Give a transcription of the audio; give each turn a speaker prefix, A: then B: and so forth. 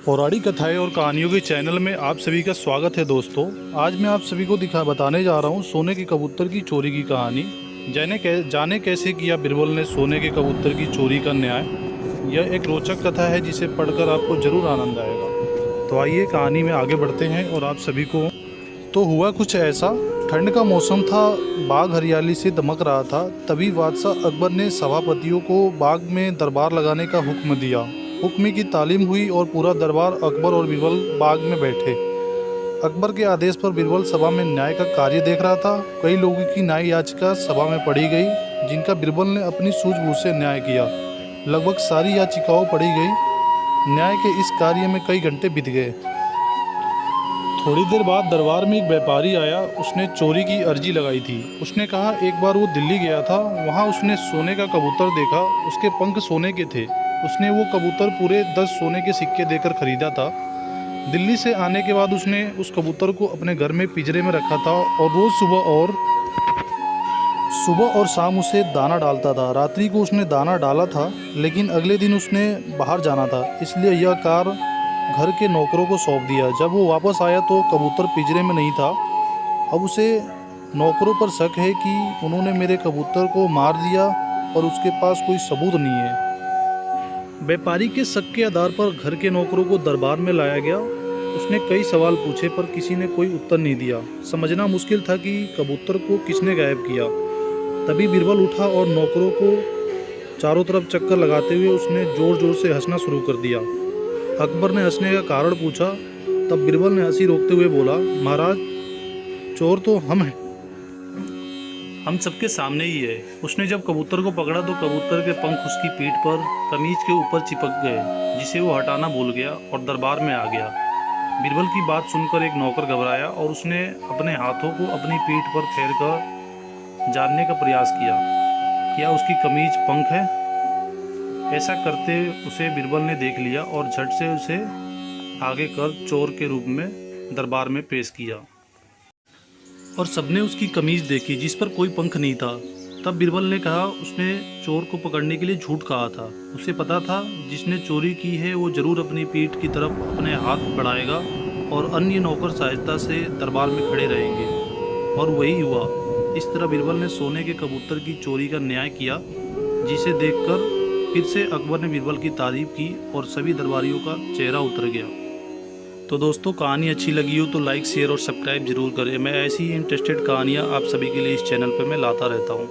A: पौराणिक कथाएं और कहानियों के चैनल में आप सभी का स्वागत है दोस्तों। आज मैं आप सभी को बताने जा रहा हूं सोने के कबूतर की चोरी की कहानी। जाने कैसे किया बिरबल ने सोने के कबूतर की चोरी का न्याय। यह एक रोचक कथा है जिसे पढ़कर आपको जरूर आनंद आएगा। तो आइए कहानी में आगे बढ़ते हैं। और आप सभी को तो हुआ कुछ ऐसा, ठंड का मौसम था, बाग हरियाली से दमक रहा था। तभी बादशाह अकबर ने सभापतियों को बाग में दरबार लगाने का हुक्म दिया। हुक्म की तालीम हुई और पूरा दरबार अकबर और बीरबल बाग में बैठे। अकबर के आदेश पर बीरबल सभा में न्याय का कार्य देख रहा था। कई लोगों की न्याय याचिका सभा में पढ़ी गई, जिनका बीरबल ने अपनी सूझबूझ से न्याय किया। लगभग सारी याचिकाओं पढ़ी गई। न्याय के इस कार्य में कई घंटे बीत गए। थोड़ी देर बाद दरबार में एक व्यापारी आया। उसने चोरी की अर्जी लगाई थी। उसने कहा एक बार वो दिल्ली गया था, वहाँ उसने सोने का कबूतर देखा। उसके पंख सोने के थे। उसने वो कबूतर पूरे 10 सोने के सिक्के देकर खरीदा था। दिल्ली से आने के बाद उसने उस कबूतर को अपने घर में पिंजरे में रखा था और रोज़ सुबह और शाम उसे दाना डालता था। रात्रि को उसने दाना डाला था, लेकिन अगले दिन उसने बाहर जाना था, इसलिए यह कार्य घर के नौकरों को सौंप दिया। जब वो वापस आया तो कबूतर पिंजरे में नहीं था। अब उसे नौकरों पर शक है कि उन्होंने मेरे कबूतर को मार दिया और उसके पास कोई सबूत नहीं है। व्यापारी के शक के आधार पर घर के नौकरों को दरबार में लाया गया। उसने कई सवाल पूछे पर किसी ने कोई उत्तर नहीं दिया। समझना मुश्किल था कि कबूतर को किसने गायब किया। तभी बीरबल उठा और नौकरों को चारों तरफ चक्कर लगाते हुए उसने ज़ोर ज़ोर से हंसना शुरू कर दिया। अकबर ने हंसने का कारण पूछा। तब बीरबल ने हंसी रोकते हुए बोला, महाराज, चोर तो हम हैं, हम सबके सामने ही है। उसने जब कबूतर को पकड़ा तो कबूतर के पंख उसकी पीठ पर कमीज के ऊपर चिपक गए, जिसे वो हटाना भूल गया और दरबार में आ गया। बीरबल की बात सुनकर एक नौकर घबराया और उसने अपने हाथों को अपनी पीठ पर फेरकर जानने का प्रयास किया, क्या उसकी कमीज पंख है। ऐसा करते उसे बीरबल ने देख लिया और झट से उसे आगे कर चोर के रूप में दरबार में पेश किया। और सबने उसकी कमीज देखी जिस पर कोई पंख नहीं था। तब बीरबल ने कहा उसने चोर को पकड़ने के लिए झूठ कहा था। उसे पता था जिसने चोरी की है वो जरूर अपनी पीठ की तरफ अपने हाथ बढ़ाएगा और अन्य नौकर सहायता से दरबार में खड़े रहेंगे। और वही हुआ। इस तरह बीरबल ने सोने के कबूतर की चोरी का न्याय किया, जिसे देखकर फिर से अकबर ने बीरबल की तारीफ की और सभी दरबारियों का चेहरा उतर गया। तो दोस्तों, कहानी अच्छी लगी हो तो लाइक, शेयर और सब्सक्राइब जरूर करें। मैं ऐसी ही इंटरेस्टेड कहानियाँ आप सभी के लिए इस चैनल पर मैं लाता रहता हूँ।